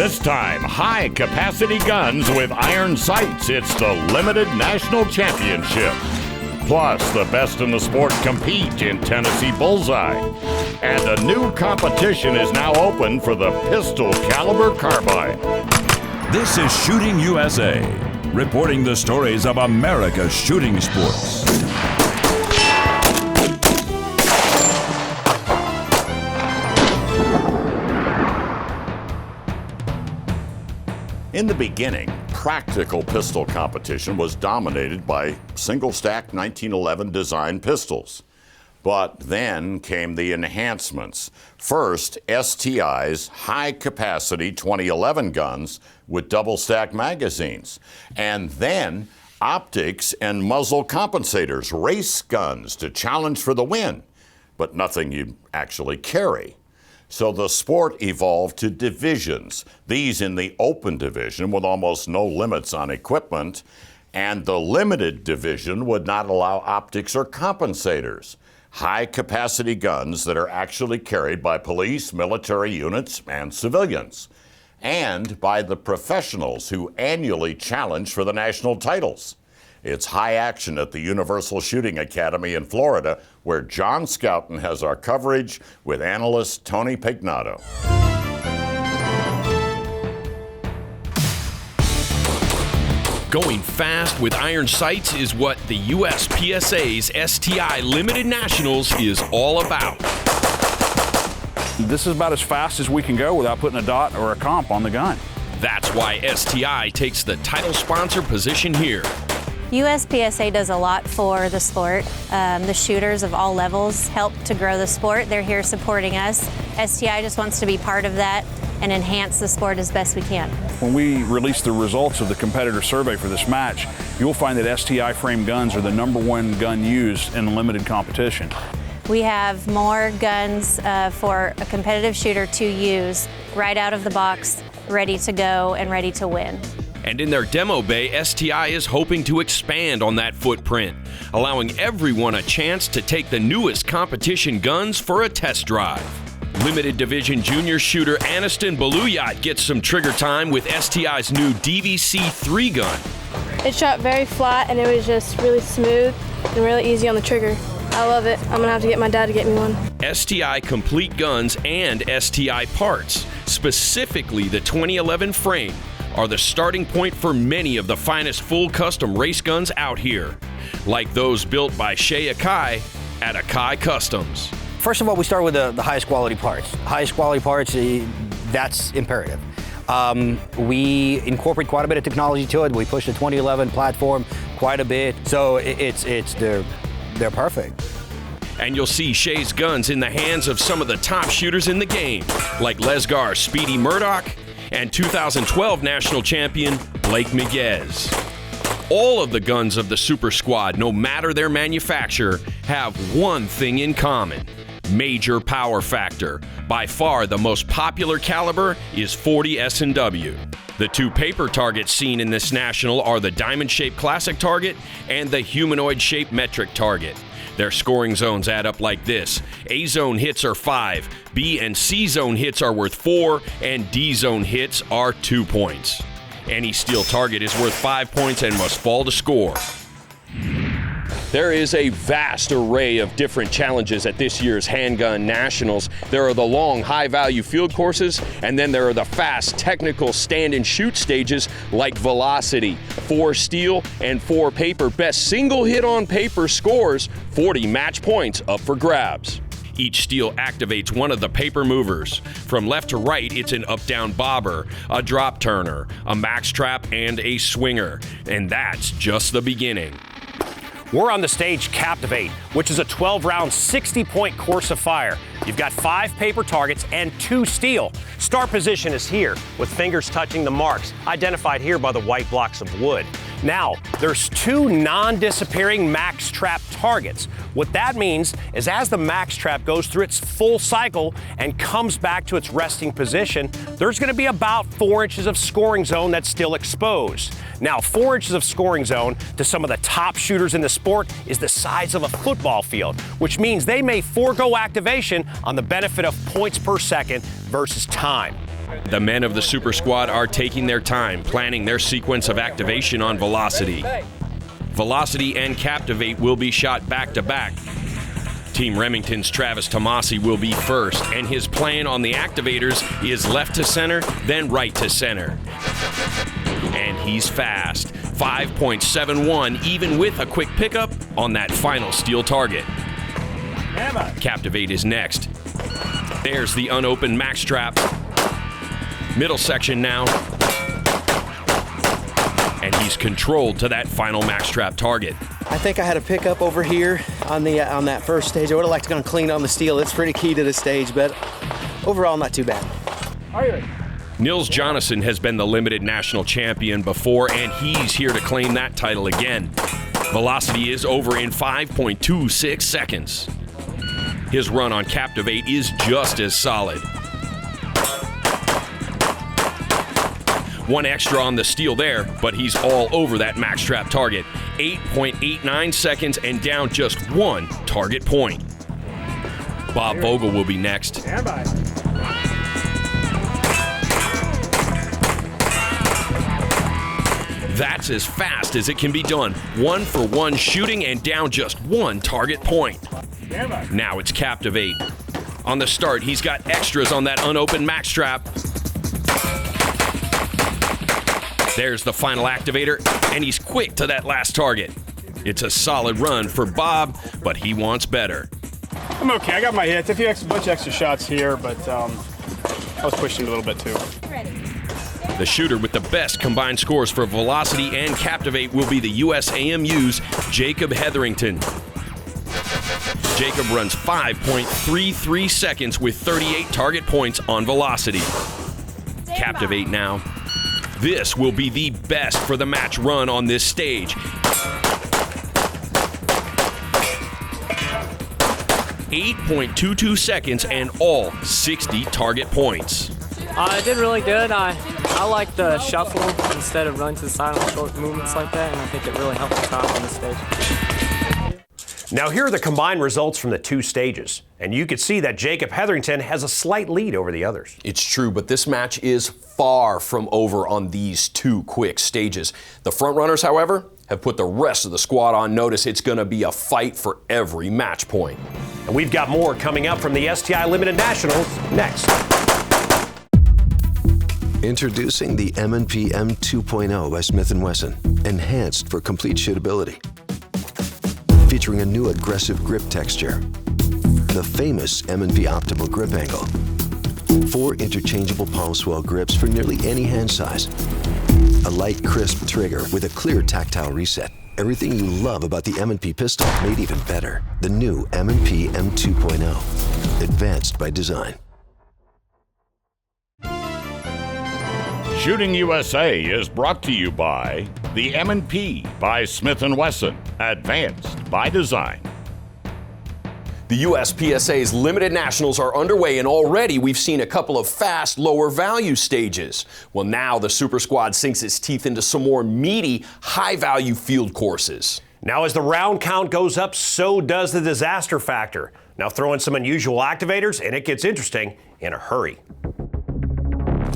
This time, high-capacity guns with iron sights. It's the Limited National Championship. Plus, the best in the sport compete in Tennessee Bullseye. And a new competition is now open for the pistol caliber carbine. This is Shooting USA, reporting the stories of America's shooting sports. In the beginning, practical pistol competition was dominated by single-stack 1911 design pistols. But then came the enhancements. First, STI's high-capacity 2011 guns with double-stack magazines. And then optics and muzzle compensators, race guns to challenge for the win, but nothing you'd actually carry. So the sport evolved to divisions, these in the open division with almost no limits on equipment, and the limited division would not allow optics or compensators. High-capacity guns that are actually carried by police, military units, and civilians, and by the professionals who annually challenge for the national titles. It's high action at the Universal Shooting Academy in Florida, where John Scoutten has our coverage with analyst Tony Pignato. Going fast with iron sights is what the USPSA's STI Limited Nationals is all about. This is about as fast as we can go without putting a dot or a comp on the gun. That's why STI takes the title sponsor position here. USPSA does a lot for the sport. The shooters of all levels help to grow the sport. They're here supporting us. STI just wants to be part of that and enhance the sport as best we can. When we release the results of the competitor survey for this match, you'll find that STI frame guns are the #1 gun used in the limited competition. We have more guns for a competitive shooter to use right out of the box, ready to go and ready to win. And in their demo bay, STI is hoping to expand on that footprint, allowing everyone a chance to take the newest competition guns for a test drive. Limited Division junior shooter Aniston Baluyat gets some trigger time with STI's new DVC-3 gun. It shot very flat and it was just really smooth and really easy on the trigger. I love it. I'm gonna have to get my dad to get me one. STI complete guns and STI parts, specifically the 2011 frame, are the starting point for many of the finest full custom race guns out here, like those built by Shay Akai at Akai Customs. First of all, we start with the highest quality parts. Highest quality parts, that's imperative. We incorporate quite a bit of technology to it. We push the 2011 platform quite a bit, so they're perfect. And you'll see Shay's guns in the hands of some of the top shooters in the game, like Lesgar Speedy Murdoch and 2012 national champion Blake Miguez. All of the guns of the Super Squad, no matter their manufacturer, have one thing in common: major power factor. By far the most popular caliber is 40 S&W. The two paper targets seen in this national are the diamond-shaped classic target and the humanoid-shaped metric target. Their scoring zones add up like this: A zone hits are 5, B and C zone hits are worth 4, and D zone hits are 2 points. Any steel target is worth 5 points and must fall to score. There is a vast array of different challenges at this year's Handgun Nationals. There are the long, high-value field courses, and then there are the fast, technical stand-and-shoot stages like Velocity. 4 steel and 4 paper. Best single hit on paper scores 40 match points up for grabs. Each steel activates one of the paper movers. From left to right, it's an up-down bobber, a drop turner, a max trap, and a swinger. And that's just the beginning. We're on the stage Captivate, which is a 12-round, 60-point course of fire. You've got 5 paper targets and 2 steel. Start position is here, with fingers touching the marks, identified here by the white blocks of wood. Now, there's 2 non-disappearing max trap targets. What that means is as the max trap goes through its full cycle and comes back to its resting position, there's gonna be about 4 inches of scoring zone that's still exposed. Now, 4 inches of scoring zone to some of the top shooters in the sport is the size of a football field, which means they may forego activation on the benefit of points per second versus time. The men of the Super Squad are taking their time, planning their sequence of activation on Velocity. Velocity and Captivate will be shot back-to-back. Team Remington's Travis Tomasi will be first, and his plan on the activators is left to center, then right to center. And he's fast, 5.71, even with a quick pickup on that final steel target. Captivate is next. There's the unopened max strap. Middle section now. And he's controlled to that final max strap target. I think I had a pickup over here on that first stage. I would have liked to go clean on the steel. It's pretty key to the stage, but overall not too bad. Are you ready? Nils Jonasson has been the limited national champion before, and he's here to claim that title again. Velocity is over in 5.26 seconds. His run on Captivate is just as solid. One extra on the steel there, but he's all over that max strap target. 8.89 seconds and down just one target point. Bob Vogel will be next. Stand by. That's as fast as it can be done. 1-for-1 shooting and down just one target point. Now it's Captivate. On the start, he's got extras on that unopened max strap. There's the final activator, and he's quick to that last target. It's a solid run for Bob, but he wants better. I'm okay. I got my hits. A bunch of extra shots here, but I was pushing a little bit too. The shooter with the best combined scores for Velocity and Captivate will be the USAMU's Jacob Hetherington. Jacob runs 5.33 seconds with 38 target points on Velocity. Captivate now. This will be the best for the match run on this stage. 8.22 seconds and all 60 target points. I did really good. I like the shuffle instead of running to the side on short movements like that, and I think it really helped the top on the stage. Now here are the combined results from the two stages, and you can see that Jacob Hetherington has a slight lead over the others. It's true, but this match is far from over on these two quick stages. The front runners, however, have put the rest of the squad on notice. It's going to be a fight for every match point. And we've got more coming up from the STI Limited Nationals next. Introducing the M&P M2.0 by Smith & Wesson, enhanced for complete shootability. Featuring a new aggressive grip texture, the famous M&P Optimal Grip Angle, 4 interchangeable palm swell grips for nearly any hand size, a light, crisp trigger with a clear tactile reset. Everything you love about the M&P pistol made even better. The new M&P M2.0, advanced by design. Shooting USA is brought to you by the M&P by Smith & Wesson, advanced by design. The USPSA's limited nationals are underway, and already we've seen a couple of fast, lower value stages. Well, now the Super Squad sinks its teeth into some more meaty, high value field courses. Now as the round count goes up, so does the disaster factor. Now throw in some unusual activators, and it gets interesting in a hurry.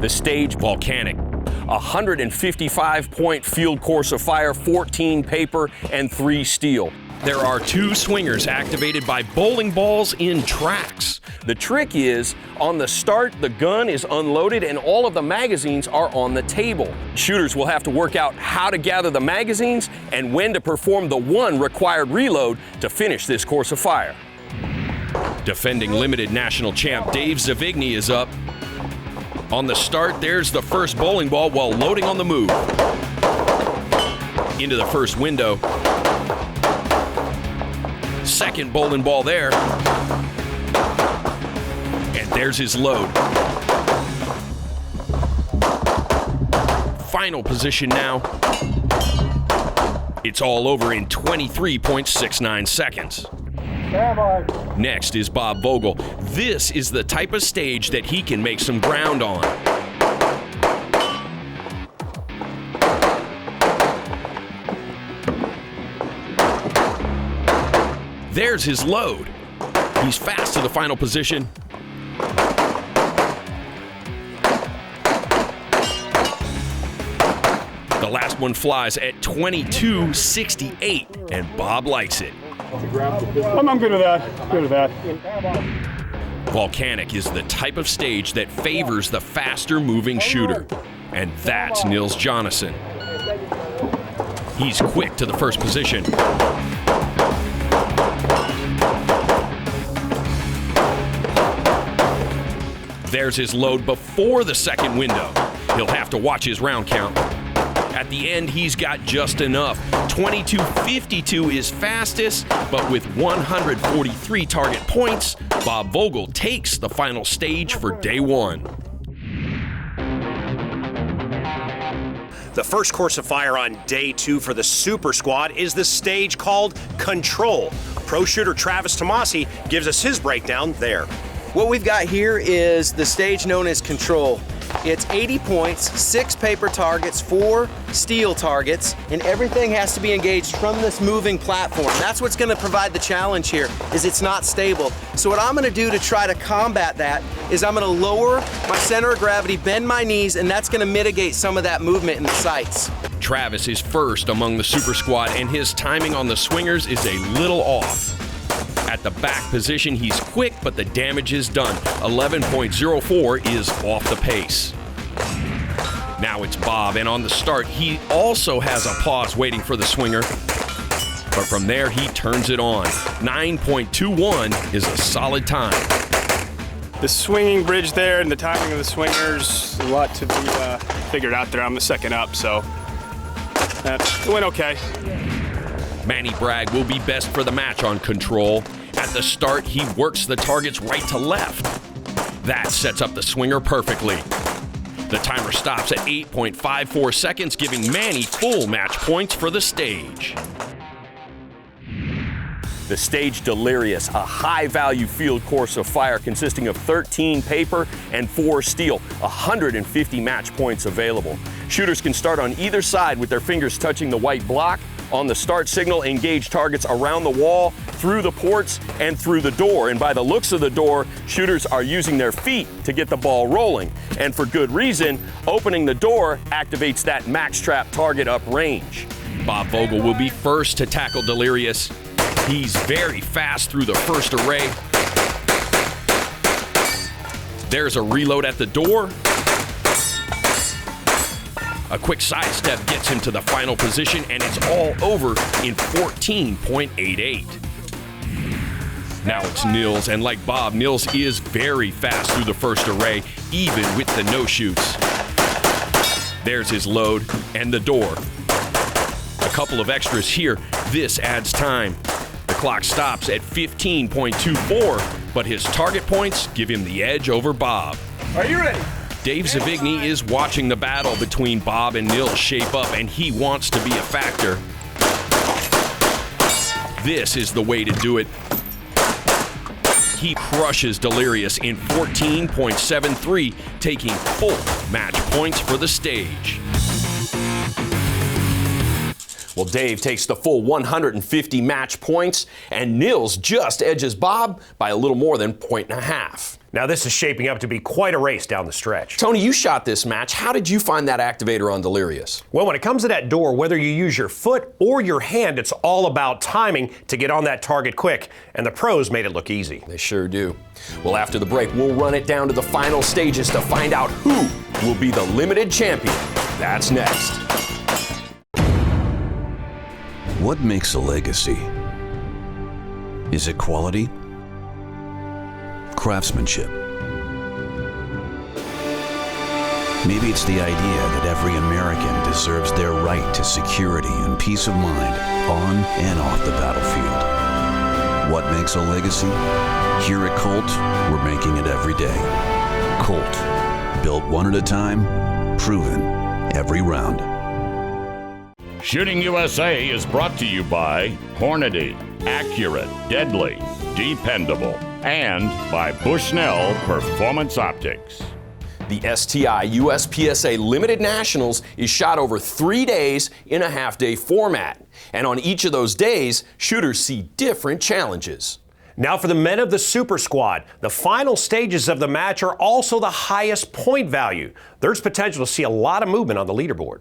The stage, volcanic. 155-point field course of fire, 14 paper, and 3 steel. There are 2 swingers activated by bowling balls in tracks. The trick is, on the start, the gun is unloaded and all of the magazines are on the table. Shooters will have to work out how to gather the magazines and when to perform the one required reload to finish this course of fire. Defending limited national champ Dave Zavigny is up. On the start, there's the first bowling ball while loading on the move. Into the first window. Second bowling ball there. And there's his load. Final position now. It's all over in 23.69 seconds. Next is Bob Vogel. This is the type of stage that he can make some ground on. There's his load. He's fast to the final position. The last one flies at 22.68, and Bob likes it. I'm good with that. Good with that. Volcanic is the type of stage that favors the faster moving shooter. And that's Nils Jonasson. He's quick to the first position. There's his load before the second window. He'll have to watch his round count. At the end, he's got just enough. 22.52 is fastest, but with 143 target points, Bob Vogel takes the final stage for day one. The first course of fire on day 2 for the Super Squad is the stage called Control. Pro shooter Travis Tomasi gives us his breakdown there. What we've got here is the stage known as Control. It's 80 points, 6 paper targets, 4 steel targets, and everything has to be engaged from this moving platform. That's what's going to provide the challenge here, is it's not stable. So what I'm going to do to try to combat that is I'm going to lower my center of gravity, bend my knees, and that's going to mitigate some of that movement in the sights. Travis is first among the Super Squad, and his timing on the swingers is a little off. At the back position, he's quick, but the damage is done. 11.04 is off the pace. Now it's Bob, and on the start, he also has a pause waiting for the swinger. But from there, he turns it on. 9.21 is a solid time. The swinging bridge there and the timing of the swingers, a lot to be figured out there. I'm the second up, so it went okay. Manny Bragg will be best for the match on Control. At the start, he works the targets right to left. That sets up the swinger perfectly. The timer stops at 8.54 seconds, giving Manny full match points for the stage. The stage Delirious, a high-value field course of fire consisting of 13 paper and 4 steel, 150 match points available. Shooters can start on either side with their fingers touching the white block. On the start signal, engage targets around the wall, through the ports, and through the door. And by the looks of the door, shooters are using their feet to get the ball rolling. And for good reason, opening the door activates that max trap target up range. Bob Vogel will be first to tackle Delirious. He's very fast through the first array. There's a reload at the door. A quick sidestep gets him to the final position, and it's all over in 14.88. Now it's Nils, and like Bob, Nils is very fast through the first array, even with the no-shoots. There's his load and the door. A couple of extras here. This adds time. The clock stops at 15.24, but his target points give him the edge over Bob. Are you ready? Dave Zavigny is watching the battle between Bob and Nils shape up, and he wants to be a factor. This is the way to do it. He crushes Delirious in 14.73, taking full match points for the stage. Well, Dave takes the full 150 match points, and Nils just edges Bob by a little more than 1.5 points. Now this is shaping up to be quite a race down the stretch. Tony, you shot this match. How did you find that activator on Delirious? Well, when it comes to that door, whether you use your foot or your hand, it's all about timing to get on that target quick. And the pros made it look easy. They sure do. Well, after the break, we'll run it down to the final stages to find out who will be the limited champion. That's next. What makes a legacy? Is it quality? Craftsmanship? Maybe it's the idea that every American deserves their right to security and peace of mind on and off the battlefield. What makes a legacy? Here at Colt, we're making it every day. Colt, built one at a time, proven every round. Shooting USA is brought to you by Hornady, accurate, deadly, dependable, and by Bushnell Performance Optics. The STI USPSA Limited Nationals is shot over 3 days in a half-day format. And on each of those days, shooters see different challenges. Now for the men of the Super Squad, the final stages of the match are also the highest point value. There's potential to see a lot of movement on the leaderboard.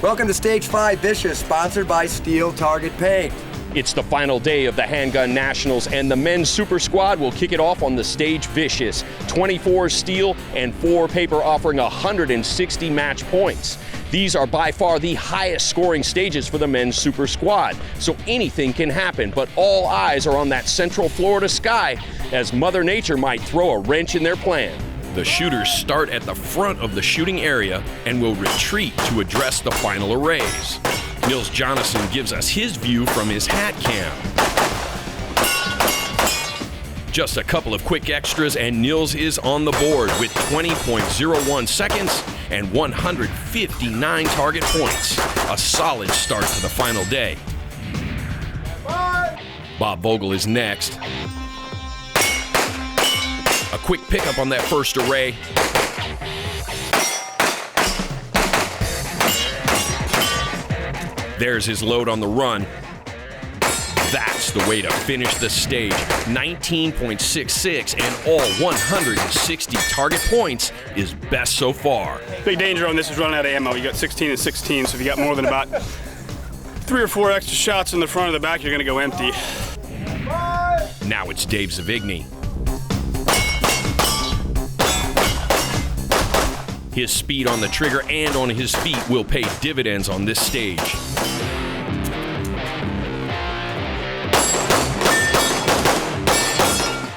Welcome to Stage 5 Vicious, sponsored by Steel Target Paint. It's the final day of the Handgun Nationals, and the men's super squad will kick it off on the Stage Vicious. 24 steel and 4 paper, offering 160 match points. These are by far the highest scoring stages for the men's super squad, so anything can happen, but all eyes are on that Central Florida sky, as Mother Nature might throw a wrench in their plan. The shooters start at the front of the shooting area and will retreat to address the final arrays. Nils Jonasson gives us his view from his hat cam. Just a couple of quick extras and Nils is on the board with 20.01 seconds and 159 target points. A solid start to the final day. Bob Vogel is next. A quick pickup on that first array. There's his load on the run. That's the way to finish the stage. 19.66 and all 160 target points is best so far. Big danger on this is running out of ammo. You got 16 and 16, so if you got more than about 3 or 4 extra shots in the front or the back, you're gonna go empty. Now it's Dave Zavigny. His speed on the trigger and on his feet will pay dividends on this stage.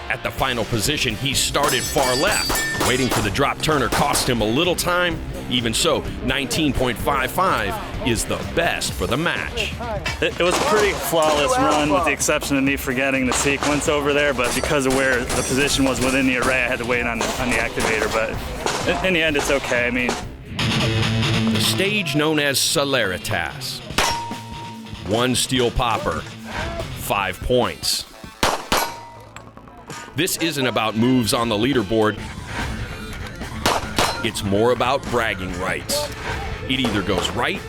At the final position, he started far left. Waiting for the drop turner cost him a little time. Even so, 19.55 is the best for the match. It was a pretty flawless run, with the exception of me forgetting the sequence over there, but because of where the position was within the array, I had to wait on the activator, but in the end, it's okay. I mean, the stage known as Celeritas. 1 steel popper, 5 points. This isn't about moves on the leaderboard. It's more about bragging rights. It either goes right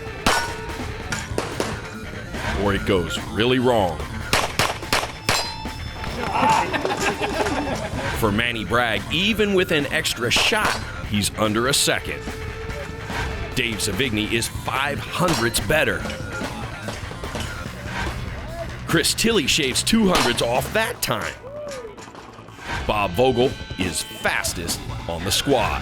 or it goes really wrong. For Manny Bragg, even with an extra shot, he's under a second. Dave Zavigny is 0.05 better. Chris Tilley shaves 200s off that time. Bob Vogel is fastest on the squad.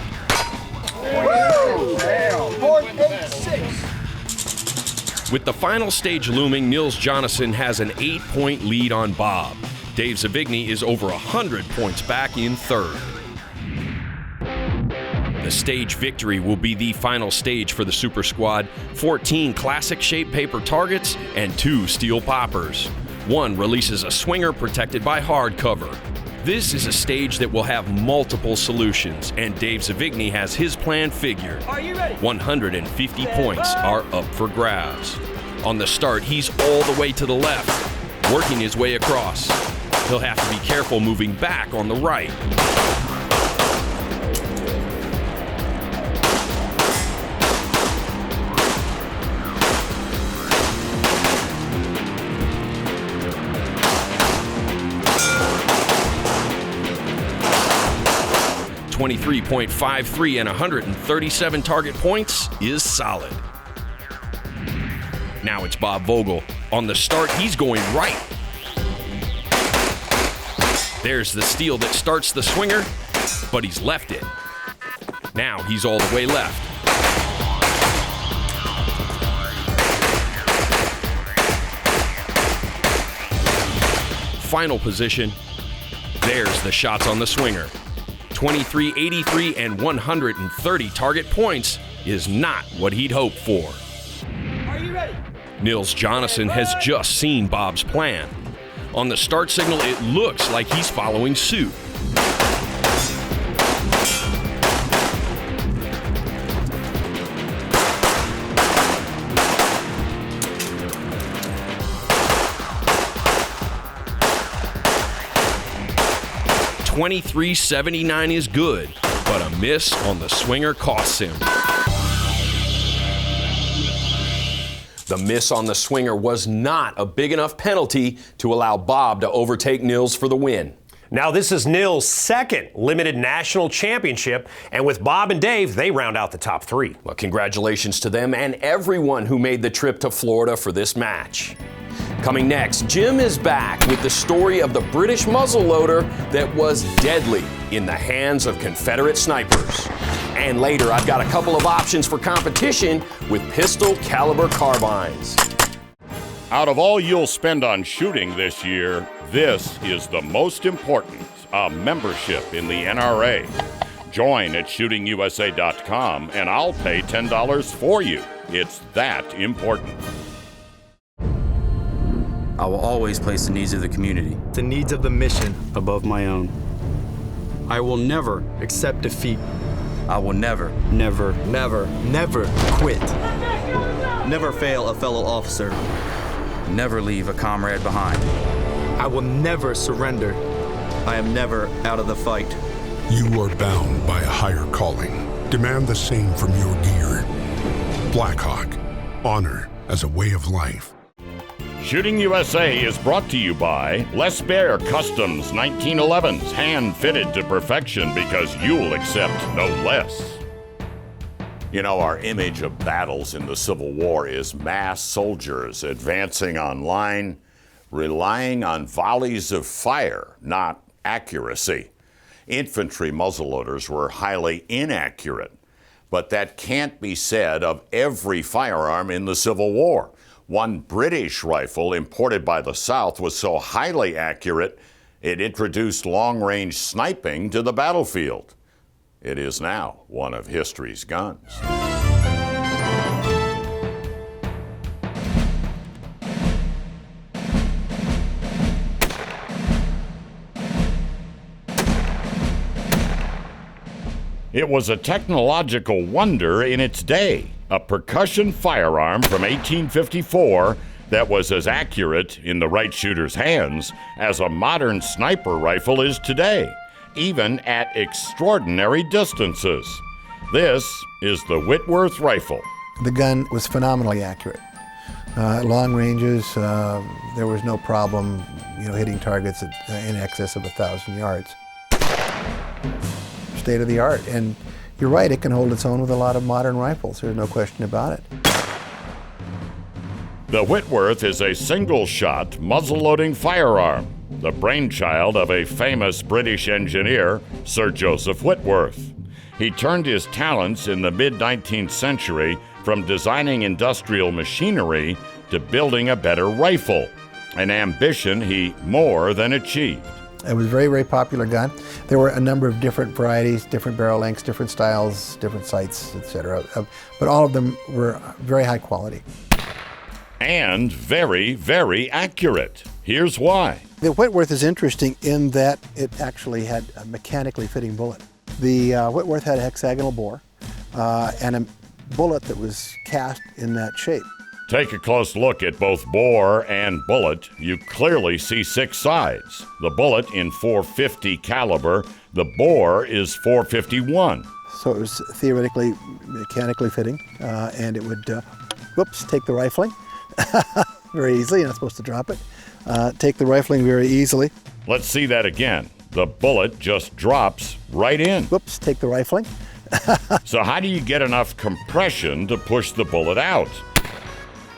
With the final stage looming, Nils Jonasson has an 8-point lead on Bob. Dave Zavigny is over 100 points back in third. The stage victory will be the final stage for the Super Squad. 14 classic shape paper targets and 2 steel poppers. One releases a swinger protected by hardcover. This is a stage that will have multiple solutions, and Dave Zavigny has his plan figured. Are you ready? 150 points are up for grabs. On the start, he's all the way to the left, working his way across. He'll have to be careful moving back on the right. .53 and 137 target points is solid. Now it's Bob Vogel. On the start, he's going right. There's the steel that starts the swinger, but he's left it. Now he's all the way left. Final position. There's the shots on the swinger. 23, 83, and 130 target points is not what he'd hoped for. Are you ready? Nils Jonasson has just seen Bob's plan. On the start signal, it looks like he's following suit. .2379 is good, but a miss on the swinger costs him. The miss on the swinger was not a big enough penalty to allow Bob to overtake Nils for the win. Now this is Nils' second limited national championship, and with Bob and Dave, they round out the top 3. Well, congratulations to them and everyone who made the trip to Florida for this match. Coming next, Jim is back with the story of the British muzzleloader that was deadly in the hands of Confederate snipers. And later, I've got a couple of options for competition with pistol caliber carbines. Out of all you'll spend on shooting this year, this is the most important, a membership in the NRA. Join at shootingusa.com and I'll pay $10 for you. It's that important. I will always place the needs of the community, the needs of the mission, above my own. I will never accept defeat. I will never quit. Never fail a fellow officer. Never leave a comrade behind. I will never surrender. I am never out of the fight. You are bound by a higher calling. Demand the same from your gear. Blackhawk, honor as a way of life. Shooting USA is brought to you by Les Baer Customs 1911s, hand-fitted to perfection because you'll accept no less. You know, our image of battles in the Civil War is mass soldiers advancing on line, relying on volleys of fire, not accuracy. Infantry muzzleloaders were highly inaccurate, but that can't be said of every firearm in the Civil War. One British rifle imported by the South was so highly accurate, it introduced long-range sniping to the battlefield. It is now one of history's guns. It was a technological wonder in its day, a percussion firearm from 1854 that was as accurate in the right shooter's hands as a modern sniper rifle is today, even at extraordinary distances. This is the Whitworth Rifle. The gun was phenomenally accurate. At long ranges, there was no problem, hitting targets in excess of 1,000 yards. State of the art, and you're right, it can hold its own with a lot of modern rifles. There's no question about it. The Whitworth is a single-shot, muzzle-loading firearm, the brainchild of a famous British engineer, Sir Joseph Whitworth. He turned his talents in the mid-19th century from designing industrial machinery to building a better rifle, an ambition he more than achieved. It was a very, very popular gun. There were a number of different varieties, different barrel lengths, different styles, different sights, etc. But all of them were very high quality. And very, very accurate. Here's why. The Whitworth is interesting in that it actually had a mechanically fitting bullet. The Whitworth had a hexagonal bore and a bullet that was cast in that shape. Take a close look at both bore and bullet. You clearly see 6 sides. The bullet in .450 caliber, the bore is .451. So it was theoretically mechanically fitting, and it would, take the rifling very easily. You're not supposed to drop it. Take the rifling very easily. Let's see that again. The bullet just drops right in. Take the rifling. So how do you get enough compression to push the bullet out?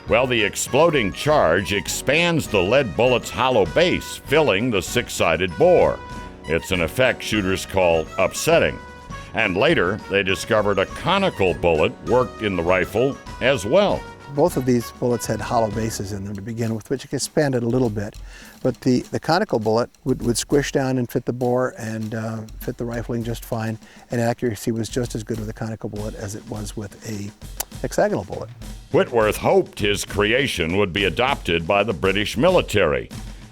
Well, the exploding charge expands the lead bullet's hollow base, filling the 6-sided bore. It's an effect shooters call upsetting. And later, they discovered a conical bullet worked in the rifle as well. Both of these bullets had hollow bases in them to begin with, which expanded a little bit. But the conical bullet would squish down and fit the bore and fit the rifling just fine, and accuracy was just as good with a conical bullet as it was with a hexagonal bullet. Whitworth hoped his creation would be adopted by the British military.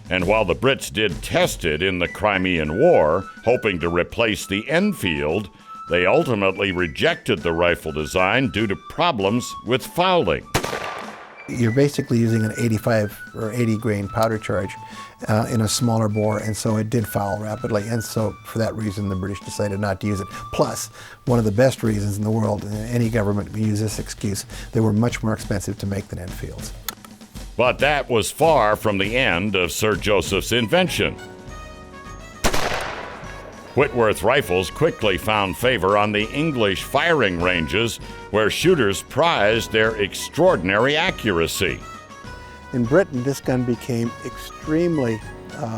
And while the Brits did test it in the Crimean War, hoping to replace the Enfield, they ultimately rejected the rifle design due to problems with fouling. You're basically using an 85 or 80 grain powder charge in a smaller bore, and so it did foul rapidly, and so for that reason the British decided not to use it. Plus, one of the best reasons in the world, any government can use this excuse, they were much more expensive to make than Enfields. But that was far from the end of Sir Joseph's invention. Whitworth rifles quickly found favor on the English firing ranges, where shooters prized their extraordinary accuracy. In Britain, this gun became extremely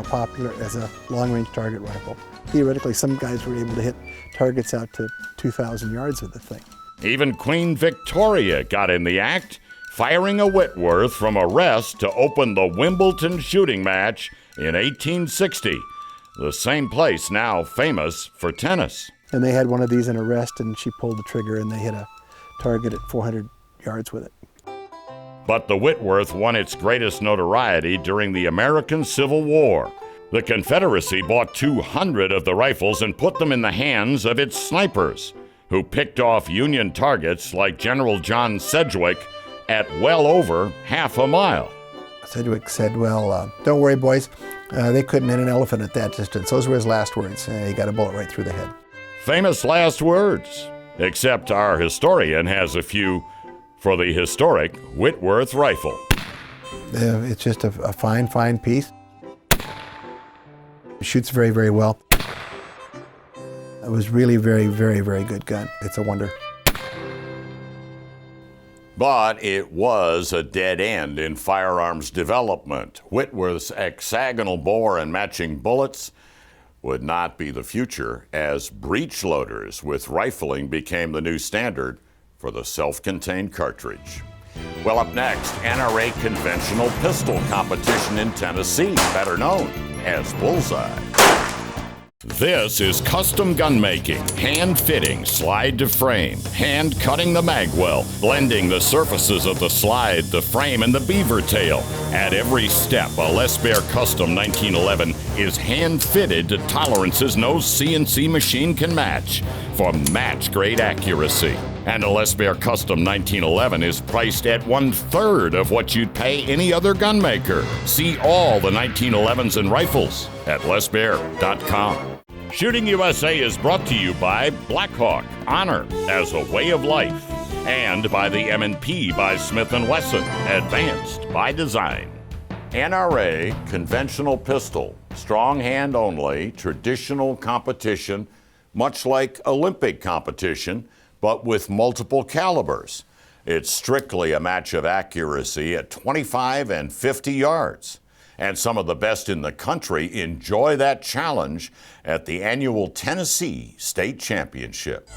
popular as a long-range target rifle. Theoretically, some guys were able to hit targets out to 2,000 yards with the thing. Even Queen Victoria got in the act, firing a Whitworth from a rest to open the Wimbledon shooting match in 1860, the same place now famous for tennis. And they had one of these in a rest, and she pulled the trigger, and they hit a target at 400 yards with it. But the Whitworth won its greatest notoriety during the American Civil War. The Confederacy bought 200 of the rifles and put them in the hands of its snipers, who picked off Union targets like General John Sedgwick at well over half a mile. Sedgwick said, well, don't worry, boys. They couldn't hit an elephant at that distance. Those were his last words. He got a bullet right through the head. Famous last words, except our historian has a few for the historic Whitworth rifle. It's just a fine, fine piece. It shoots very, very well. It was really very, very, very good gun. It's a wonder. But it was a dead end in firearms development. Whitworth's hexagonal bore and matching bullets would not be the future, as breech loaders with rifling became the new standard for the self-contained cartridge. Well, up next, NRA conventional pistol competition in Tennessee, better known as Bullseye. This is custom gun making, hand fitting slide to frame, hand cutting the mag well, blending the surfaces of the slide, the frame, and the beaver tail. At every step, a Les Baer Custom 1911 is hand fitted to tolerances no CNC machine can match for match grade accuracy. And a Les Baer Custom 1911 is priced at 1/3 of what you'd pay any other gun maker. See all the 1911s and rifles at lesbaer.com. Shooting USA is brought to you by Blackhawk, honor as a way of life, and by the M&P by Smith & Wesson, advanced by design. NRA conventional pistol, strong hand only, traditional competition, much like Olympic competition, but with multiple calibers. It's strictly a match of accuracy at 25 and 50 yards. And some of the best in the country enjoy that challenge at the annual Tennessee State Championship.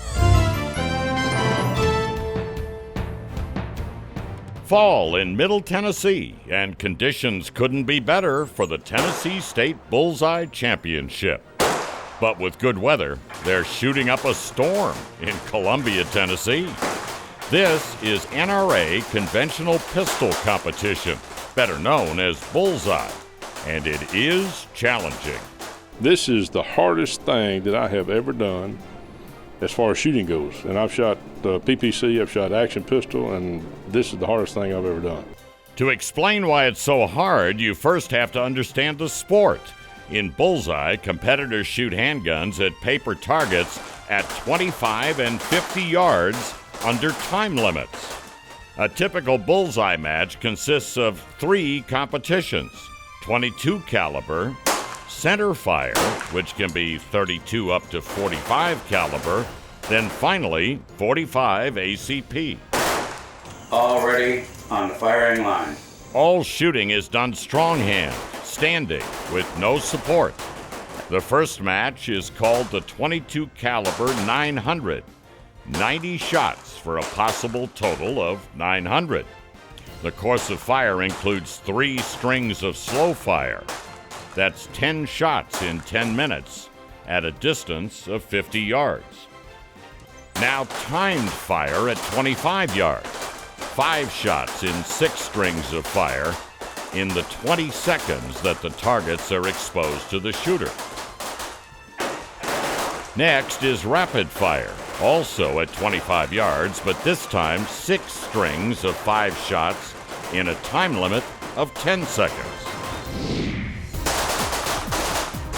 Fall in Middle Tennessee, and conditions couldn't be better for the Tennessee State Bullseye Championship. But with good weather, they're shooting up a storm in Columbia, Tennessee. This is NRA Conventional Pistol Competition, better known as Bullseye, and it is challenging. This is the hardest thing that I have ever done as far as shooting goes. And I've shot PPC, I've shot action pistol, and this is the hardest thing I've ever done. To explain why it's so hard, you first have to understand the sport. In Bullseye, competitors shoot handguns at paper targets at 25 and 50 yards under time limits. A typical Bullseye match consists of 3 competitions: 22 caliber, center fire, which can be 32 up to 45 caliber, then finally 45 ACP. Already on the firing line. All shooting is done stronghand, standing, with no support. The first match is called the 22 caliber 900. 90 shots for a possible total of 900. The course of fire includes 3 strings of slow fire. That's 10 shots in 10 minutes at a distance of 50 yards. Now timed fire at 25 yards. 5 shots in 6 strings of fire in the 20 seconds that the targets are exposed to the shooter. Next is rapid fire, also at 25 yards, but this time 6 strings of 5 shots in a time limit of 10 seconds.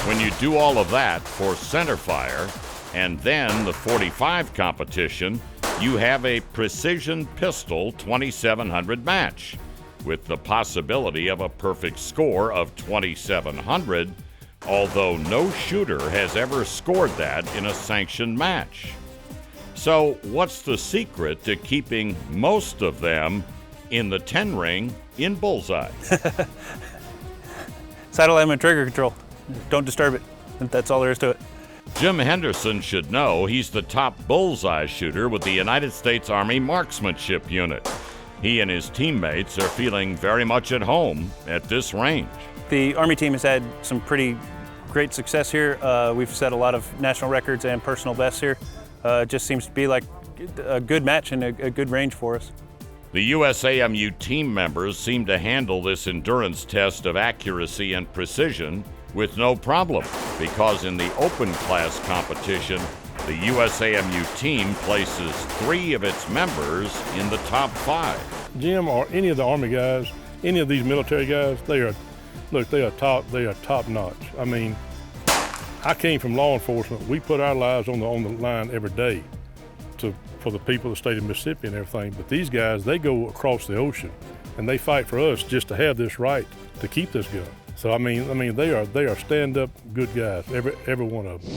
When you do all of that for center fire and then the 45 competition, you have a precision pistol 2700 match with the possibility of a perfect score of 2700 although no shooter has ever scored that in a sanctioned match. So what's the secret to keeping most of them in the 10 ring in Bullseye? Sight alignment and trigger control. Don't disturb it. That's all there is to it. Jim Henderson should know he's the top Bullseye shooter with the United States Army Marksmanship Unit. He and his teammates are feeling very much at home at this range. The Army team has had some pretty great success here. We've set a lot of national records and personal bests here. It just seems to be like a good match and a good range for us. The USAMU team members seem to handle this endurance test of accuracy and precision with no problem, because in the open class competition, the USAMU team places 3 of its members in the top 5. Jim or any of the Army guys, any of these military guys, they are top notch. I mean, I came from law enforcement. We put our lives on the line every day for the people of the state of Mississippi and everything. But these guys, they go across the ocean and they fight for us just to have this right to keep this gun. So I mean, they are stand-up good guys, every one of them.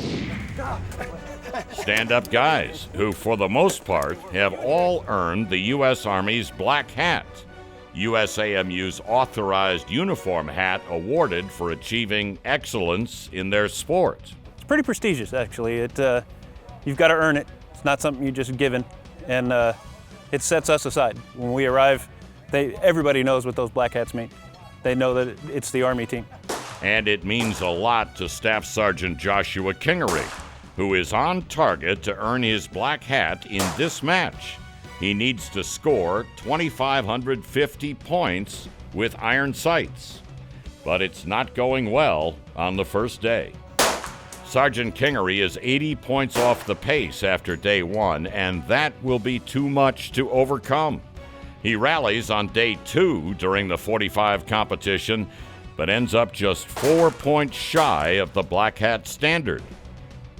Stand-up guys who, for the most part, have all earned the U.S. Army's black hat, USAMU's authorized uniform hat awarded for achieving excellence in their sport. It's pretty prestigious, actually. You've got to earn it. It's not something you're just given, and it sets us aside. When we arrive, everybody knows what those black hats mean. They know that it's the Army team. And it means a lot to Staff Sergeant Joshua Kingery, who is on target to earn his black hat in this match. He needs to score 2,550 points with iron sights. But it's not going well on the first day. Sergeant Kingery is 80 points off the pace after day 1, and that will be too much to overcome. He rallies on day 2 during the 45 competition, but ends up just 4 points shy of the black hat standard.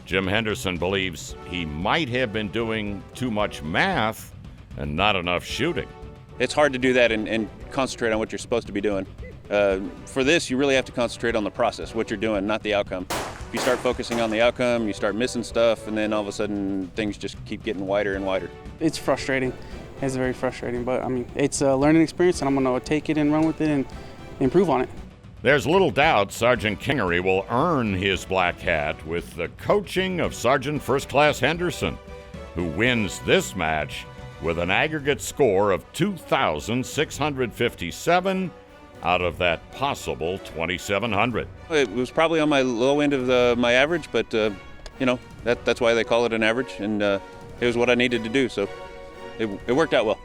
Jim Henderson believes he might have been doing too much math and not enough shooting. It's hard to do that and concentrate on what you're supposed to be doing. For this, you really have to concentrate on the process, what you're doing, not the outcome. If you start focusing on the outcome, you start missing stuff, and then all of a sudden things just keep getting wider and wider. It's frustrating. It's very frustrating, but I mean, it's a learning experience, and I'm going to take it and run with it and improve on it. There's little doubt Sergeant Kingery will earn his black hat with the coaching of Sergeant First Class Henderson, who wins this match with an aggregate score of 2,657 out of that possible 2,700. It was probably on my low end of my average, but that's why they call it an average, and it was what I needed to do, so it worked out well.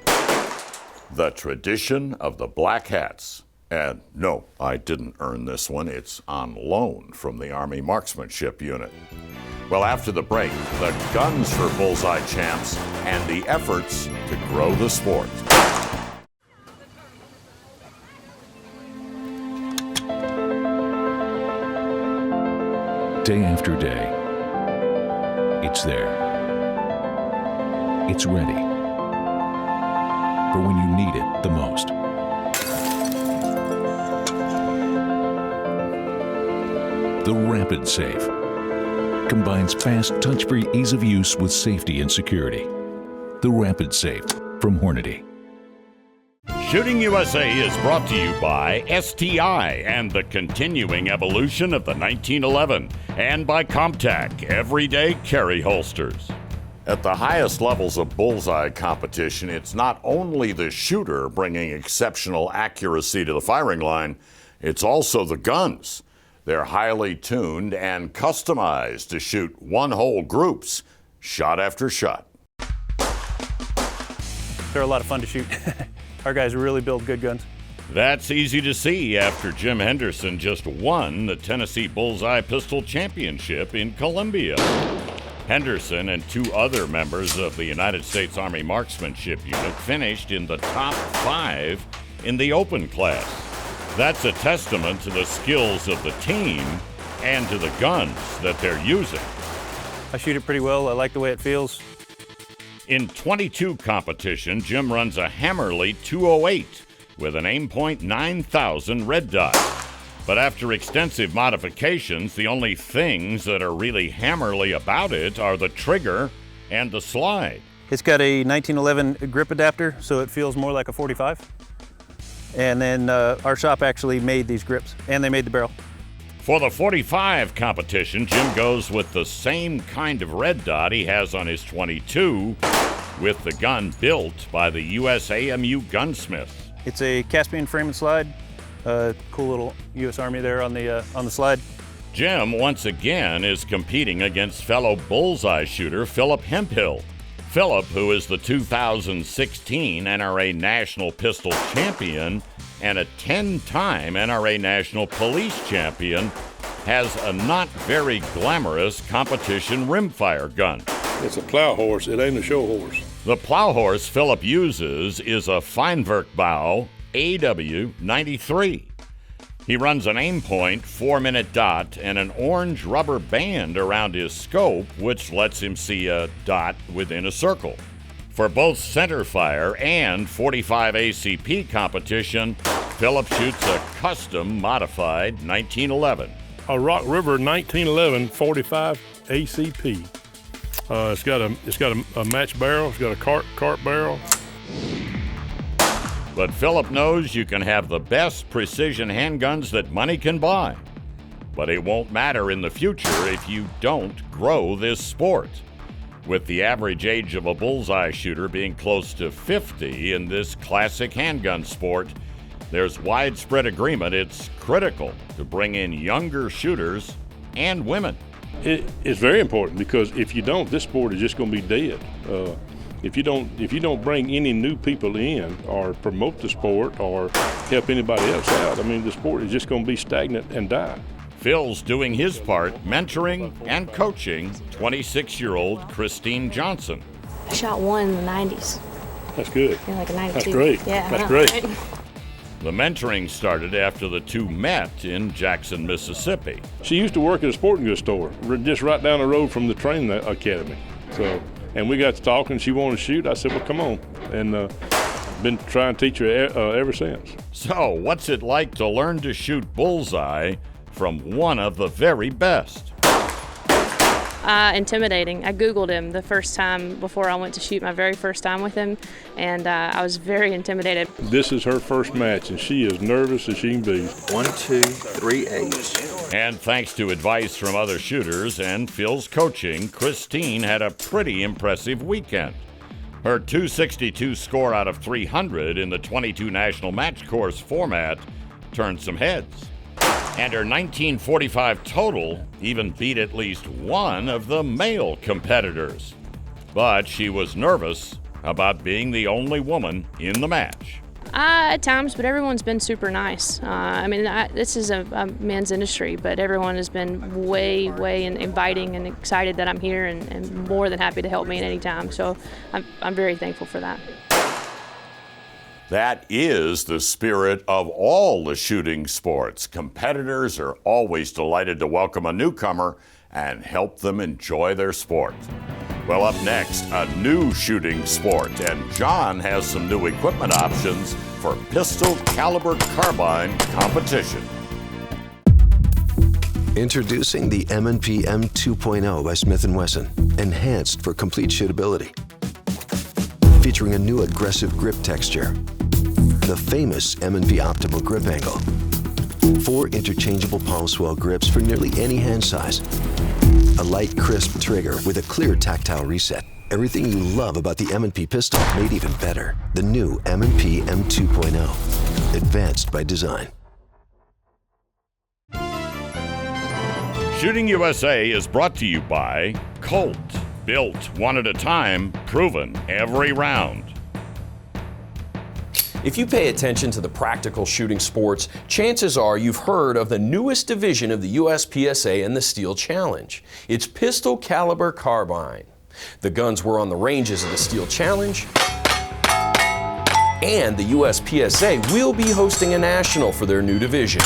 The tradition of the black hats. And no, I didn't earn this one. It's on loan from the Army Marksmanship Unit. Well, after the break, the guns for Bullseye champs and the efforts to grow the sport. Day after day, it's there. It's ready for when you need it the most. The Rapid Safe combines fast, touch-free ease of use with safety and security. The Rapid Safe from Hornady. Shooting USA is brought to you by STI and the continuing evolution of the 1911, and by Comtac Everyday Carry Holsters. At the highest levels of Bullseye competition, it's not only the shooter bringing exceptional accuracy to the firing line, it's also the guns. They're highly tuned and customized to shoot one-hole groups, shot after shot. They're a lot of fun to shoot. Our guys really build good guns. That's easy to see after Jim Henderson just won the Tennessee Bullseye Pistol Championship in Columbia. Henderson and 2 other members of the United States Army Marksmanship Unit finished in the top 5 in the open class. That's a testament to the skills of the team and to the guns that they're using. I shoot it pretty well. I like the way it feels. In .22 competition, Jim runs a Hammerly 208 with an aim point 9,000 red dot. But after extensive modifications, the only things that are really hammerly about it are the trigger and the slide. It's got a 1911 grip adapter, so it feels more like a 45. And then our shop actually made these grips, and they made the barrel. For the 45 competition, Jim goes with the same kind of red dot he has on his 22, with the gun built by the USAMU gunsmiths. It's a Caspian frame and slide. Cool little U.S. Army there on the slide. Jim, once again, is competing against fellow Bullseye shooter Philip Hemphill. Philip, who is the 2016 NRA National Pistol Champion and a 10-time NRA National Police Champion, has a not very glamorous competition rimfire gun. It's a plow horse, it ain't a show horse. The plow horse Philip uses is a Feinwerkbau AW93. He runs an aim point, 4-minute dot, and an orange rubber band around his scope, which lets him see a dot within a circle. For both center fire and 45 ACP competition, Philip shoots a custom modified 1911. A Rock River 1911 45 ACP. It's got a match barrel. It's got a cart barrel. But Philip knows you can have the best precision handguns that money can buy. But it won't matter in the future if you don't grow this sport. With the average age of a bullseye shooter being close to 50 in this classic handgun sport, there's widespread agreement it's critical to bring in younger shooters and women. It's very important because if you don't, this sport is just going to be dead. If you don't bring any new people in or promote the sport or help anybody else out, I mean, the sport is just going to be stagnant and die. Phil's doing his part, mentoring and coaching 26-year-old Christine Johnson. I shot one in the 90s. That's good. Yeah, like a 92. That's great. Yeah, that's great. Right? The mentoring started after the two met in Jackson, Mississippi. She used to work at a sporting goods store, just right down the road from the training academy. And we got to talking. She wanted to shoot. I said, well, come on. And been trying to teach her ever since. So, what's it like to learn to shoot bullseye from one of the very best? Intimidating. I Googled him the first time before I went to shoot my very first time with him, and I was very intimidated. This is her first match, and she is nervous as she can be. 1, 2, 3, 8. And thanks to advice from other shooters and Phil's coaching, Christine had a pretty impressive weekend. Her 262 score out of 300 in the 22 National Match Course format turned some heads. And her 1945 total even beat at least one of the male competitors. But she was nervous about being the only woman in the match. At times, but everyone's been super nice. This is a men's industry, but everyone has been way inviting and excited that I'm here and more than happy to help me at any time. So I'm very thankful for that. That is the spirit of all the shooting sports. Competitors are always delighted to welcome a newcomer and help them enjoy their sport. Well, up next, a new shooting sport, and John has some new equipment options for pistol caliber carbine competition. Introducing the M&P M2.0 by Smith & Wesson, enhanced for complete shootability. Featuring a new aggressive grip texture, the famous M&P optimal grip angle, 4 interchangeable palm swell grips for nearly any hand size, a light, crisp trigger with a clear tactile reset. Everything you love about the M&P pistol made even better. The new M&P M2.0, advanced by design. Shooting USA is brought to you by Colt. Built one at a time, proven every round. If you pay attention to the practical shooting sports, chances are you've heard of the newest division of the USPSA and the Steel Challenge. It's pistol caliber carbine. The guns were on the ranges of the Steel Challenge, and the USPSA will be hosting a national for their new division.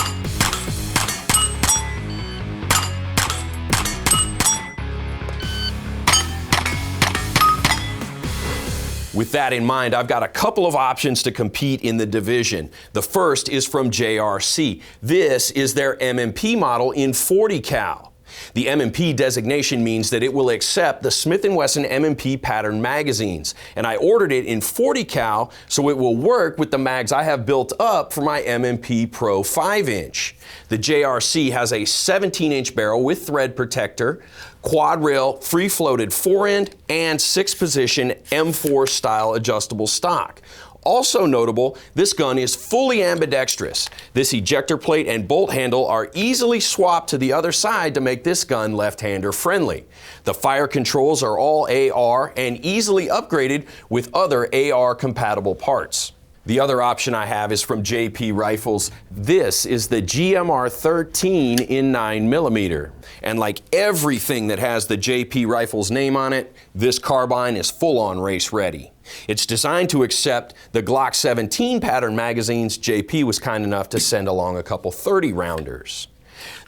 With that in mind, I've got a couple of options to compete in the division. The first is from JRC. This is their M&P model in 40 cal. The M&P designation means that it will accept the Smith & Wesson M&P pattern magazines, and I ordered it in 40 cal so it will work with the mags I have built up for my M&P Pro 5-inch. The JRC has a 17-inch barrel with thread protector, quad rail, free-floated forend, and 6-position M4 style adjustable stock. Also notable, this gun is fully ambidextrous. This ejector plate and bolt handle are easily swapped to the other side to make this gun left-hander friendly. The fire controls are all AR and easily upgraded with other AR compatible parts. The other option I have is from JP Rifles. This is the GMR 13 in 9mm. And like everything that has the JP Rifles name on it, this carbine is full-on race ready. It's designed to accept the Glock 17 pattern magazines. JP was kind enough to send along a couple 30-rounders.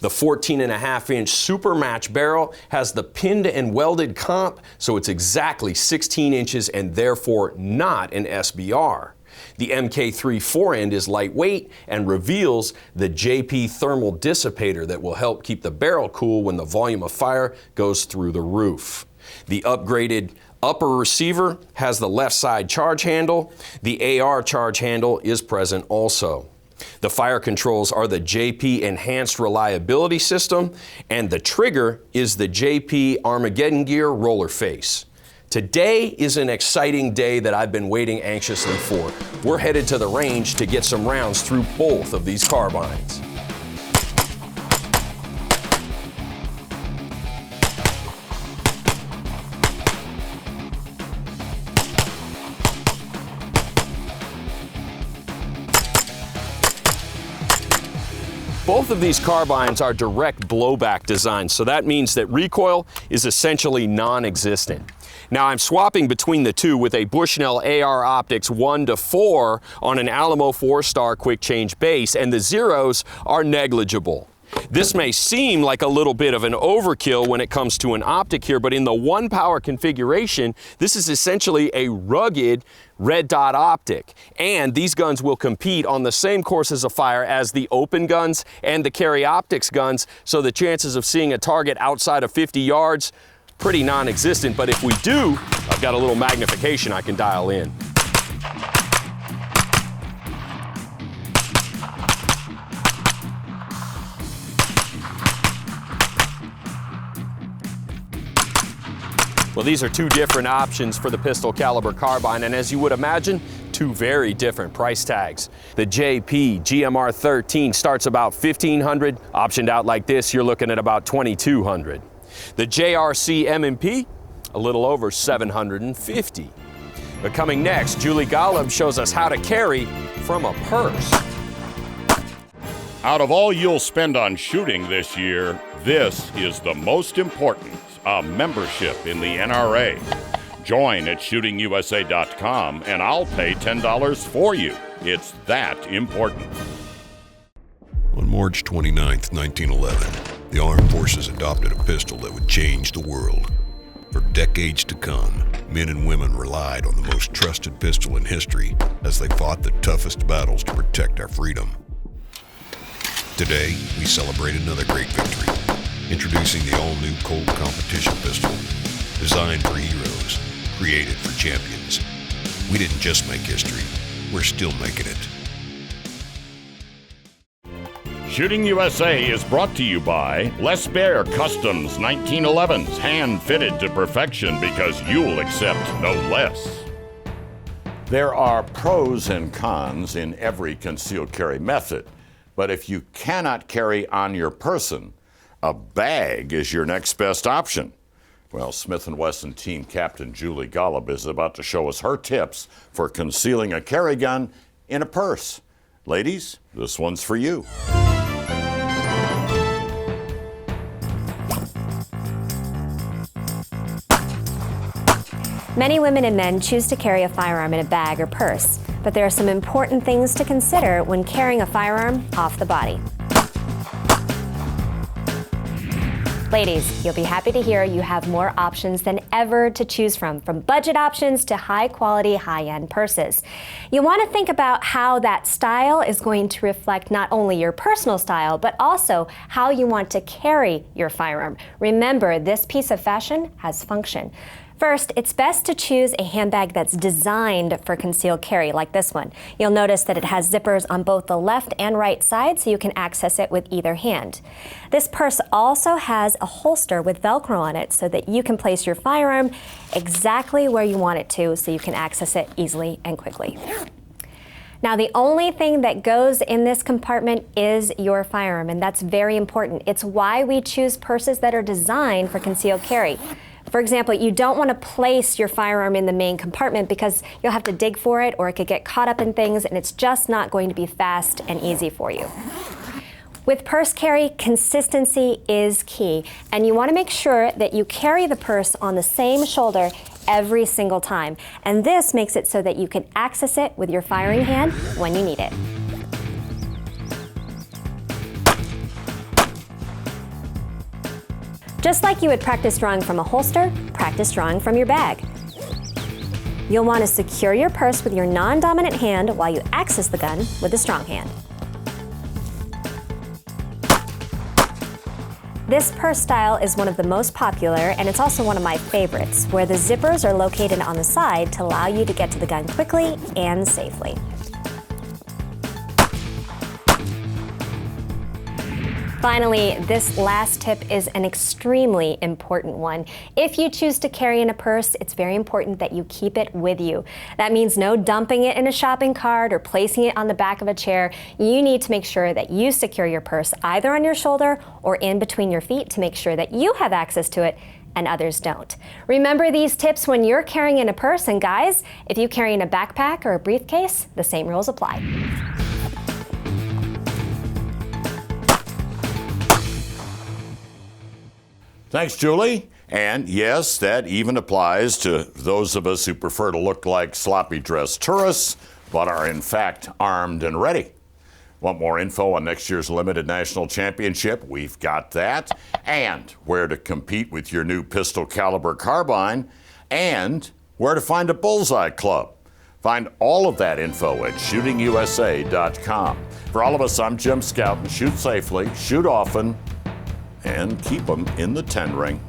The 14.5-inch Super Match barrel has the pinned and welded comp, so it's exactly 16 inches and therefore not an SBR. The MK3 forend is lightweight and reveals the JP thermal dissipator that will help keep the barrel cool when the volume of fire goes through the roof. The upgraded upper receiver has the left side charge handle. The AR charge handle is present also. The fire controls are the JP Enhanced Reliability System, and the trigger is the JP Armageddon Gear roller face. Today is an exciting day that I've been waiting anxiously for. We're headed to the range to get some rounds through both of these carbines. Both of these carbines are direct blowback designs, so that means that recoil is essentially non-existent. Now I'm swapping between the two with a Bushnell AR Optics 1-4 on an Alamo 4-star quick change base, and the zeros are negligible. This may seem like a little bit of an overkill when it comes to an optic here, but in the 1-power configuration, this is essentially a rugged red dot optic. And these guns will compete on the same courses of fire as the open guns and the carry optics guns, so the chances of seeing a target outside of 50 yards, pretty non-existent. But if we do, I've got a little magnification I can dial in. Well, these are two different options for the pistol caliber carbine, and as you would imagine, two very different price tags. The JP GMR 13 starts about $1,500. Optioned out like this, you're looking at about $2,200. The JRC M&P, a little over $750. But coming next, Julie Golub shows us how to carry from a purse. Out of all you'll spend on shooting this year, this is the most important. A membership in the NRA. Join at shootingusa.com and I'll pay $10 for you. It's that important. On March 29, 1911, the Armed Forces adopted a pistol that would change the world. For decades to come, men and women relied on the most trusted pistol in history as they fought the toughest battles to protect our freedom. Today, we celebrate another great victory. Introducing the all-new Colt competition pistol. Designed for heroes, created for champions. We didn't just make history, we're still making it. Shooting USA is brought to you by Les Baer Customs 1911s, hand-fitted to perfection because you'll accept no less. There are pros and cons in every concealed carry method, but if you cannot carry on your person, a bag is your next best option. Well, Smith & Wesson team captain Julie Golub is about to show us her tips for concealing a carry gun in a purse. Ladies, this one's for you. Many women and men choose to carry a firearm in a bag or purse, but there are some important things to consider when carrying a firearm off the body. Ladies, you'll be happy to hear you have more options than ever to choose from budget options to high-quality, high-end purses. You want to think about how that style is going to reflect not only your personal style, but also how you want to carry your firearm. Remember, this piece of fashion has function. First, it's best to choose a handbag that's designed for concealed carry, like this one. You'll notice that it has zippers on both the left and right side, so you can access it with either hand. This purse also has a holster with Velcro on it, so that you can place your firearm exactly where you want it to, so you can access it easily and quickly. Now, the only thing that goes in this compartment is your firearm, and that's very important. It's why we choose purses that are designed for concealed carry. For example, you don't want to place your firearm in the main compartment because you'll have to dig for it, or it could get caught up in things, and it's just not going to be fast and easy for you. With purse carry, consistency is key, and you want to make sure that you carry the purse on the same shoulder every single time. And this makes it so that you can access it with your firing hand when you need it. Just like you would practice drawing from a holster, practice drawing from your bag. You'll want to secure your purse with your non-dominant hand while you access the gun with a strong hand. This purse style is one of the most popular, and it's also one of my favorites, where the zippers are located on the side to allow you to get to the gun quickly and safely. Finally, this last tip is an extremely important one. If you choose to carry in a purse, it's very important that you keep it with you. That means no dumping it in a shopping cart or placing it on the back of a chair. You need to make sure that you secure your purse either on your shoulder or in between your feet to make sure that you have access to it and others don't. Remember these tips when you're carrying in a purse, and guys, if you carry in a backpack or a briefcase, the same rules apply. Thanks, Julie. And yes, that even applies to those of us who prefer to look like sloppy dressed tourists, but are in fact armed and ready. Want more info on next year's Limited National Championship? We've got that. And where to compete with your new pistol caliber carbine, and where to find a Bullseye Club. Find all of that info at shootingusa.com. For all of us, I'm Jim Scoutten. Shoot safely, shoot often, and keep them in the 10 ring.